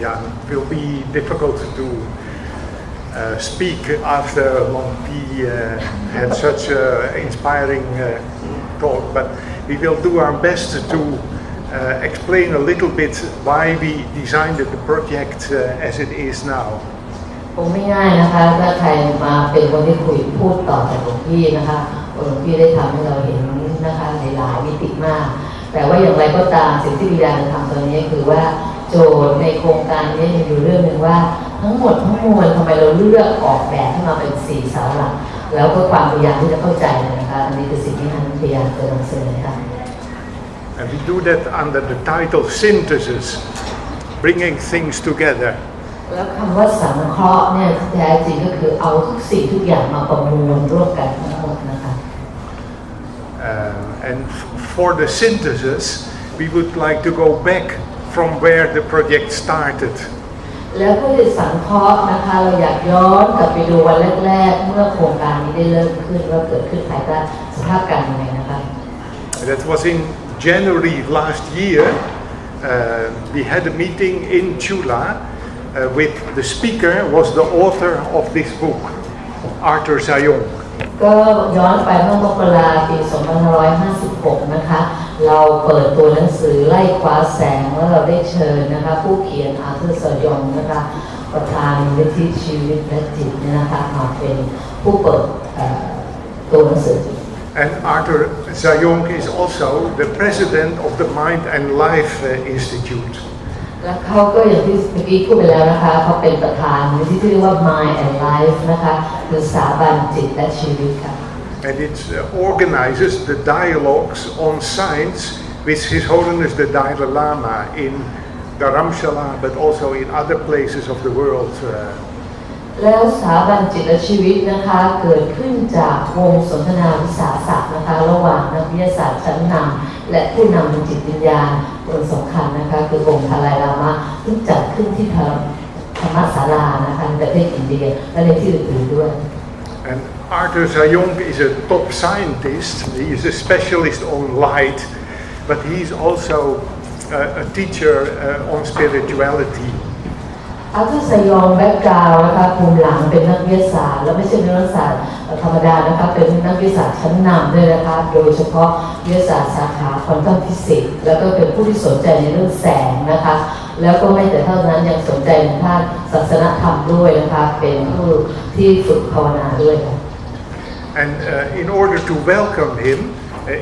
Jan. It will be difficult to speak after Lampi had such an inspiring talk, but we will do our best to explain a little bit why we designed the project as it is now. คงไม่ง่ายนะคะถ้าใครมาเป็นคนที่พูดต่อจากหลวงพี่นะคะหลวงพี่ได้ทำให้เราเห็นนะคะหลายมิติมากแต่ว่าอย่างไรก็ตามสิ่งที่พยายามจะทำตอนนี้คือว่าโจทย์ในโครงการนี้มีอยู่เรื่องหนึ่งว่าทั้งหมดทั้งมวลทำไมเราเลือกออกแบบให้มาเป็น4 เสาหลักแล้วก็ความพยายามที่จะเข้าใจนะคะอันนี้คือสิ่งที่ท่านพยายามจะนำเสนอค่ะ And we do that under the title synthesis, bringing things together. แล้วคำว่าสังเคราะห์เนี่ยแท้จริงก็คือเอาทุกสิ่งทุกอย่างมาประมวลร่วมกันทั้งหมดนะคะ And for the synthesis, we would like to go back from where the project started. แล้วเพื่อจะสังเคราะห์นะคะเราอยากย้อนกลับไปดูวันแรกๆเมื่อโครงการนี้ได้เริ่มขึ้นว่าเกิดขึ้นภายใต้สภาพการเมืองนะคะ That was in January last year. We had a meeting in Chula with the speaker was the author of this book, Arthur Zayong. ก็ย้อนไปเมื่อมกราปี 2556 นะคะเราเปิดตัวหนังสือไล่คว้าแสงแล้วเราได้เชิญนะคะผู้เขียนอาร์เธอร์ซายองนะคะประธานมูลนิธิชีวิตและจิตนะคะมาเป็นผู้เปิดตัวหนังสือ And Arthur Zayong is also the president of the Mind and Life Institute. และเขาก็อย่างที่เมื่อกี้พูดไปแล้วนะคะเขาเป็นประธานมูลนิธิที่เรียกว่า Mind and Life นะคะคือสถาบันจิตและชีวิตค่ะ And it organizes the dialogues on science with His Holiness the Dalai Lama in Dharamshala, but also in other places of the world. แล้วสถาบันจิตและชีวิตนะคะเกิดขึ้นจากวงสนทนาวิสาสะนะคะระหว่างนักวิทยาศาสตร์ชั้นนำและผู้นำทางจิตวิญญาณคนสำคัญนะคะคือองค์ทาลายลามะที่จัดขึ้นที่ธรรมศาลานะคะในประเทศอินเดียและในที่อื่นๆด้วย And Arthur Zayong is a top scientist. He is a specialist on light, but he is also a teacher on spirituality. อาร์เธอร์ซายองแบ็กกราวด์นะคะภูมิหลังเป็นนักวิทยาศาสตร์และไม่ใช่นักวิทยาศาสตร์ธรรมดานะคะเป็นนักวิทยาศาสตร์ชั้นนำด้วยนะคะโดยเฉพาะวิทยาศาสตร์สาขาควอนตัมฟิสิกส์แล้วก็เป็นผู้ที่สนใจในเรื่องแสงนะคะแล้วก็ไม่แต่เท่านั้นยังสนใจในด้านศาสนธรรมด้วยนะคะเป็นผู้ที่ฝึกภาวนาด้วยค่ะ And in order to welcome him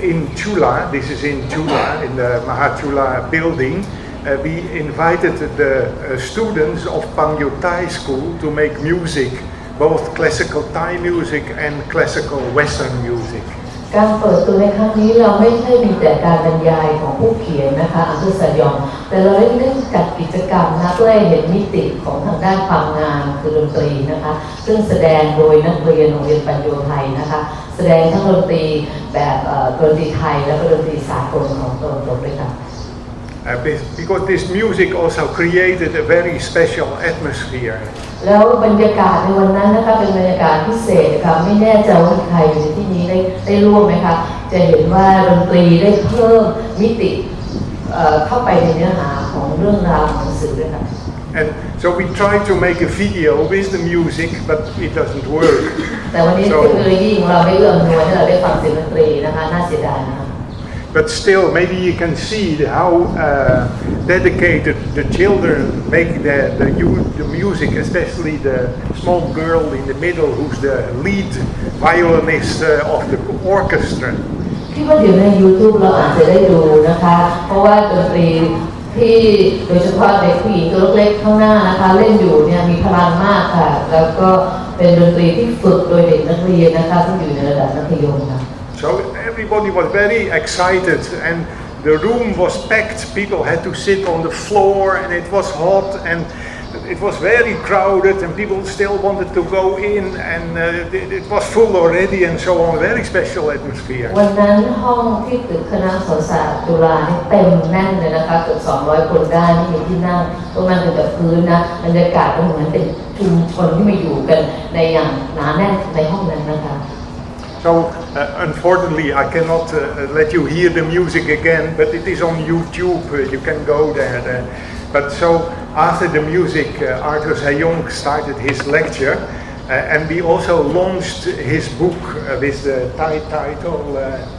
in Chula, this is in Chula in the Mahachula building. We invited the students of Pangyo Thai School to make music, both classical Thai music and classical Western music. การเปิดตัวในครั้งนี้เราไม่ใช่มีแต่การบรรยายของผู้เขียนนะคะอาร์เธอร์ซายองแต่เราได้จัดกิจกรรมนะเพื่อให้เห็นมิติของทางด้านความงามคือดนตรีนะคะซึ่งแสดงโดยนักเรียนโรงเรียนปัญโยไทยนะคะแสดงทั้งดนตรีแบบดนตรีไทยและก็ดนตรีสากลของตะวันตกด้วยค่ะ Because this music also created a very special atmosphere. แล้วบรรยากาศในวันนั้นนะคะเป็นบรรยากาศพิเศษค่ะไม่แน่ใจว่าใครอยู่ในที่นี้ได้ร่วมไหมคะจะเห็นว่าดนตรีได้เพิ่มมิติเข้าไปในเนื้อหาของเรื่องราวของหนังสือด้วยค่ะ And so we tried to make a video with the music, but it doesn't work. แต่วันนี้เทคโนโลยีของเราไม่เอื้ออำนวยให้เราได้ฟังเสียงดนตรีนะคะน่าเสียดายนะคะ But still, maybe you can see how dedicated the children make the music, especially the small girl in the middle who's the lead violinist of the orchestra. คิดว่าเดี๋ยวใน YouTube เราอาจจะได้ดูนะคะเพราะว่าดนตรีที่โดยเฉพาะเด็กผู้หญิงตัวเล็กๆข้างหน้านะคะเล่นอยู่เนี่ยมีพลังมากค่ะแล้วก็เป็นดนตรีที่ฝึกโดยเด็กนักเรียนนะคะที่อยู่ในระดับมัธยมค่ะ So everybody was very excited and the room was packed. People had to sit on the floor and it was hot and it was very crowded and people still wanted to go in and it was full already and so on. Very special atmosphere. วันนั้นห้องที่ตึกคณะสนศาสตร์จุฬานี่เต็มแน่นเลยนะคะเกือบ200 คนได้ไม่มีที่นั่งตรงนั้นเป็นแบบพื้นนะบรรยากาศก็เหมือนเป็นชุมชนที่มาอยู่กันในอย่างหนาแน่นในห้องนั้นนะคะ So unfortunately I cannot let you hear the music again, but it is on YouTube. You can go there. But so after the music, Arthur Sayong started his lecture, and we also launched his book with the title,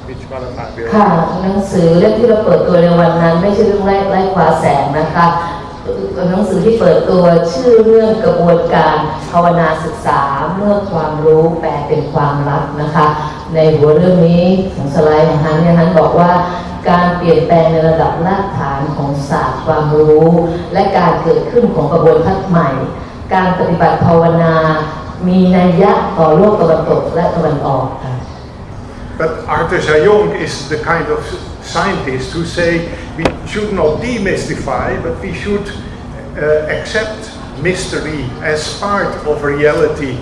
which one of my ค่ะหนังสือเล่มที่เราเปิดตัวในวันนั้นไม่ใช่เรื่องไร้ความแสงนะคะหนังสือที่เปิดตัวชื่อเรื่องกระบวนการภาวนาศึกษาเมื่อความรู้แปลเป็นความรักนะคะในหัวเรื่องนี้ของสไลด์ของฮันเนี่ยฮันบอกว่าการเปลี่ยนแปลงในระดับรากฐานของศาสตร์ความรู้และการเกิดขึ้นของกระบวนทัศน์ใหม่การปฏิบัติภาวนามีนัยยะต่อโลกตะวันตกและตะวันออกค่ะ But Arthur Sayong is the kind of scientist who say we should not demystify, but we should accept mystery as part of reality.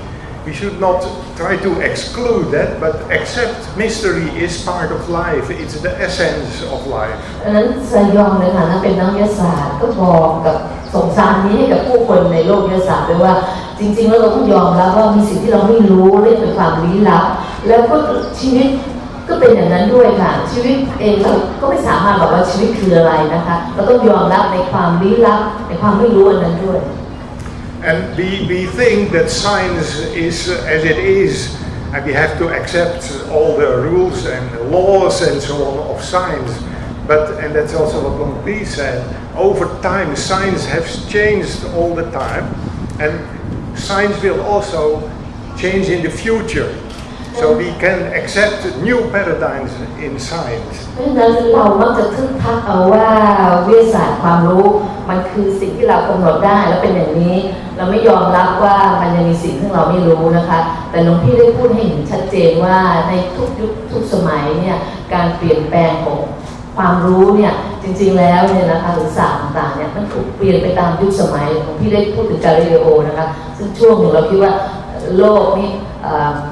We should not try to exclude that, but accept mystery is part of life. It's the essence of life. ดังนั้นไซยองในฐานะเป็นนักวิทยาศาสตร์ก็บอกกับส่งสารนี้ให้กับผู้คนในโลกวิทยาศาสตร์ด้วยว่าจริงๆแล้วเราต้องยอมรับว่ามีสิ่งที่เราไม่รู้เรียกเป็นความลี้ลับแล้วก็ชีวิตก็เป็นอย่างนั้นด้วยค่ะชีวิตเองเราก็ไม่สามารถบอกว่าชีวิตคืออะไรนะคะเราต้องยอมรับในความลี้ลับในความไม่รู้อันนั้นด้วย And we think that science is as it is, and we have to accept all the rules and laws and so on of science. But, and that's also what Long P said, over time science has changed all the time, and science will also change in the future. So we can accept new paradigms in science. เพราะฉะนั้นเรามักจะทึกทักเอาว่าวิทยาศาสตร์ความรู้มันคือสิ่งที่เรากำหนดได้แล้วเป็นอย่างนี้เราไม่ยอมรับว่ามันยังมีสิ่งที่เราไม่รู้นะคะแต่หลวงพี่ได้พูดให้เห็นชัดเจนว่าในทุกยุคทุกสมัยเนี่ยการเปลี่ยนแปลงของความรู้เนี่ยจริงๆแล้วเนี่ยนะคะหรือศาสตร์ต่างๆเนี่ยมันถูกเปลี่ยนไปตามยุคสมัยหลวงพี่ได้พูดถึงกาลิเลโอนะคะซึ่งช่วงหนึ่งเราคิดว่าโลกนี้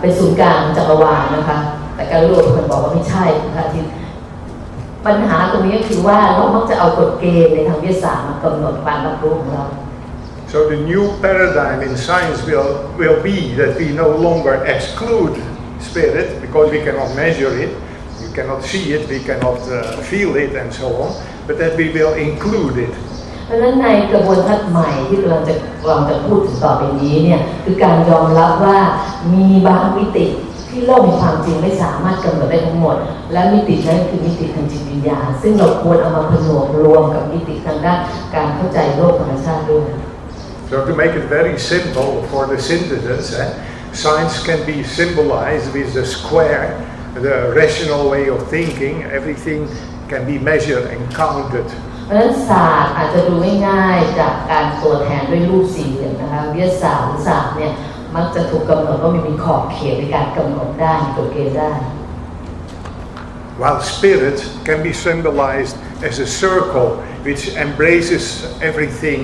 เป็นศูนย์กลางจักรวาลนะคะแต่การโลกมันบอกว่าไม่ใช่ค่ะที่ปัญหาตรงนี้ก็คือว่าเรามักจะเอากฎเกณฑ์ในทางวิทยาศาสตร์มากำหนดการรับรู้ของเรา So the new paradigm in science will be that we no longer exclude spirit because we cannot measure it, we cannot see it, we cannot feel it and so on, but that we will include it.เพราะฉะนั้นในกระบวนทัศน์ใหม่ที่เราจะพูดถึงต่อไปนี้เนี่ยคือการยอมรับว่ามีบางมิติที่โลกในความจริงไม่สามารถกำหนดได้ทั้งหมดและมิตินั้นคือมิติทางจิตวิญญาณซึ่งเราควรเอามาผนวกรวมกับมิติทางด้านการเข้าใจโลกธรรมชาติด้วย So to make it very simple for the synthesis, science can be symbolized with the square, the rational way of thinking. Everything can be measured and counted.เพราะฉะนั้นศาสตร์อาจจะดูง่ายๆจากการตัวแทนด้วยรูปสี่เหลี่ยมนะคะวิทยาศาสตร์หรือศาสตร์เนี่ยมักจะถูกกำหนดว่ามีขอบเขตในการกำหนดได้กฎเกณฑ์ได้ While spirit can be symbolized as a circle which embraces everything.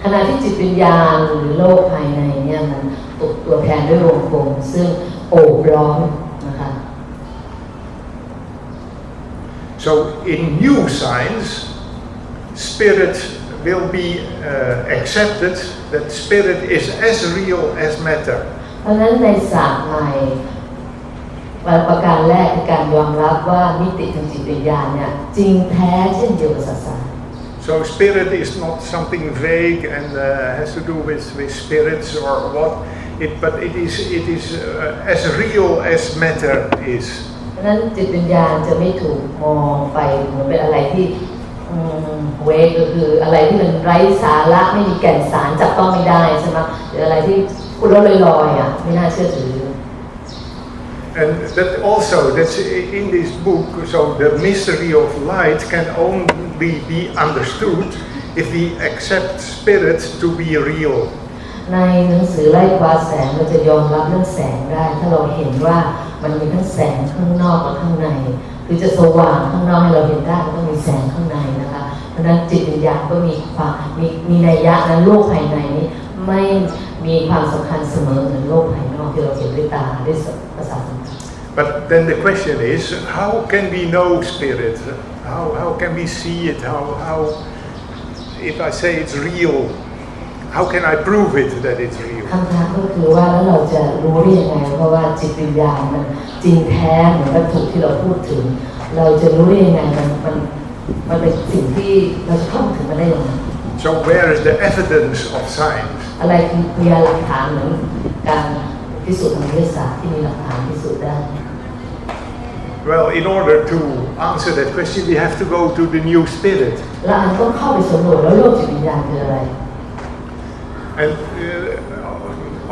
ขณะที่จิตวิญญาณหรือโลกภายในเนี่ยมันถูกตัวแทนด้วยวงกลมซึ่งโอบล้อมนะคะ So in new science, spirit will be accepted that spirit is as real as matter. เพราะฉะนั้นในศาสตร์ใหม่ประการแรกคือการยอมรับว่ามิติทางจิตวิญญาณเนี่ยจริงแท้เช่นเดียวกับศาสนา So spirit is not something vague and has to do with spirits or what, but it is as real as matter is.เพราะฉะนั้นจิตวิญญาณจะไม่ถูกมองไปเหมือนเป็นอะไรที่เวกก็คืออะไรที่มันไร้สาระไม่มีแก่นสารจับต้องไม่ได้ใช่ไหมหรืออะไรที่พูดแล้วลอยๆอ่ะไม่น่าเชื่อถือ And that also that's in this book. So the mystery of light can only be understood if we accept spirit to be real. ในหนังสือไล่คว้าแสงเราจะยอมรับเรื่องแสงได้ถ้าเราเห็นว่ามันมีทั้งแสงข้างนอกและข้างในคือจะสว่างข้างนอกให้เราเห็นได้มันต้องมีแสงข้างในนะคะเพราะฉะนั้นจิตวิญญาณก็มีความมีนัยยะนั้นโลกภายในนี้ไม่มีความสำคัญเสมอเหมือนโลกภายนอกที่เราเห็นด้วยตาด้วยประสาทสัมผัส But then the question is, how can we know spirit? How can we see it? How if I say it's real, how can I prove it that it's real? คำถามก็คือว่าแล้วเราจะรู้ได้ยังไงเพราะว่าจิตวิญญาณมันจริงแท้เหมือนวัตถุที่เราพูดถึงเราจะรู้ได้ยังไงมัน มันเป็นสิ่งที่เราจะเข้าถึงมันได้ยังไง So where is the evidence of science? อะไรคือพยานหลักฐานเหมือนการพิสูจน์ทางวิทยาศาสตร์ที่มีหลักฐานพิสูจน์ได้ Well, in order to answer that question, we have to go to the new spirit. และอันต้องเข้าไปสำรวจแล้วโลกจิตวิญญาณคืออะไร And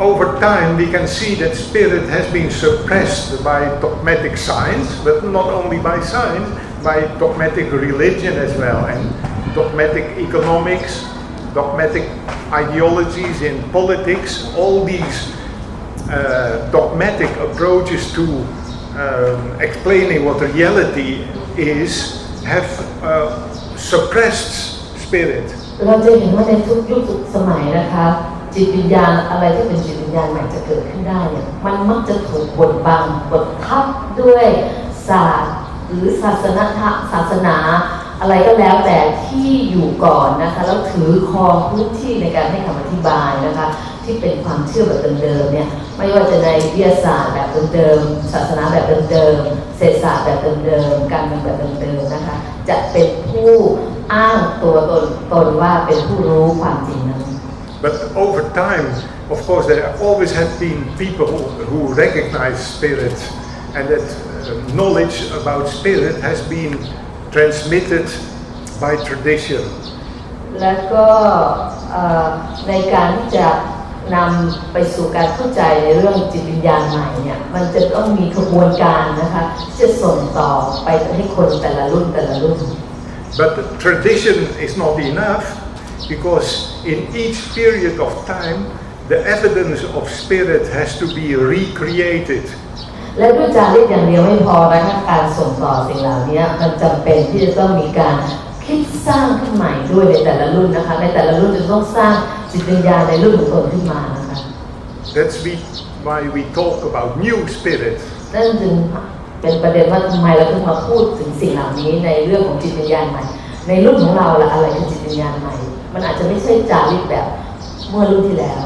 over time, we can see that spirit has been suppressed by dogmatic science, but not only by science, by dogmatic religion as well, and dogmatic economics, dogmatic ideologies in politics. All these dogmatic approaches to explaining what reality is have suppressed spirit. เราจะเห็นว่าในทุกยุคทุกสมัยนะคะจิตวิญญาณอะไรที่เป็นจิตวิญญาณใหม่จะเกิดขึ้นได้เนี่ยมันมักจะถูกบดบังบดทับด้วยศาสตร์หรือศาสนาอะไรก็แล้วแต่ที่อยู่ก่อนนะคะแล้วถือครองพื้นที่ในการให้คำอธิบายนะคะที่เป็นความเชื่อแบบเดิมๆเนี่ยไม่ว่าจะในวิทยาศาสตร์แบบเดิมๆศาสนาแบบเดิมๆเศรษฐศาสตร์แบบเดิมๆการเมืองแบบเดิมๆนะคะจะเป็นผู้อ้างตัวตนว่าเป็นผู้รู้ความจริงนั้น But over time, of course, there always have been people who recognize spirit, and that knowledge about spirit has been transmitted by tradition. และก็ในการที่จะนำไปสู่การเข้าใจในเรื่องจิตวิญญาณใหม่เนี่ยมันจะต้องมีขบวนการนะคะที่จะส่งต่อไปให้คนแต่ละรุ่น But the tradition is not enough, because in each period of time, the evidence of spirit has to be recreated. และด้วยจารีตอย่างเดียวไม่พอนะคะการส่งต่อสิ่งเหล่านี้มันจำเป็นที่จะต้องมีการคิดสร้างขึ้นใหม่ด้วยในแต่ละรุ่นนะคะในแต่ละรุ่นจะต้องสร้างจิตวิญญาณในรุ่นของตนขึ้นมานะคะ That's why we talk about new spirit. นั่นจึงเป็นประเด็นว่าทำไมเราต้องมาพูดถึงสิ่งเหล่านี้ในเรื่องของจิตวิญญาณใหม่ในรุ่นของเราละอะไรคือจิตวิญญาณใหม่มันอาจจะไม่ใช่จารีตแบบเมื่อรุ่นที่แล้ว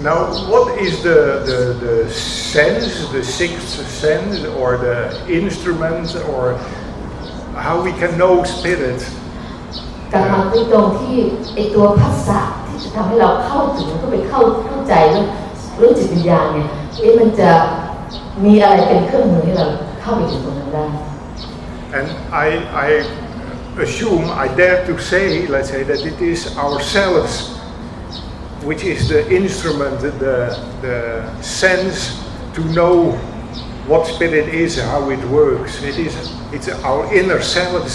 Now, what is the sense, the sixth sense, or the instrument, or how we can know spirit? การมาที่ตรงที่ไอตัวภาษาที่จะทำให้เราเข้าถึงก็ไปเข้าใจเรื่องจิตวิญญาณเนี่ยมันจะมีอะไรเป็นเครื่องมือให้เราเข้าไปถึงตรงนั้นได้ And I assume, I dare to say, let's say that it is ourselves which is the instrument, the sense to know what spirit is, how it works. It's our inner selves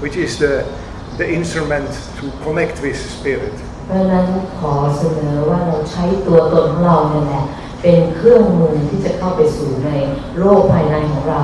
which is the instrument to connect with spirit. เพราะฉะนั้นขอเสนอว่าเราใช้ตัวตนของเราเนี่ยแหละเป็นเครื่องมือที่จะเข้าไปสู่ในโลกภายในของเรา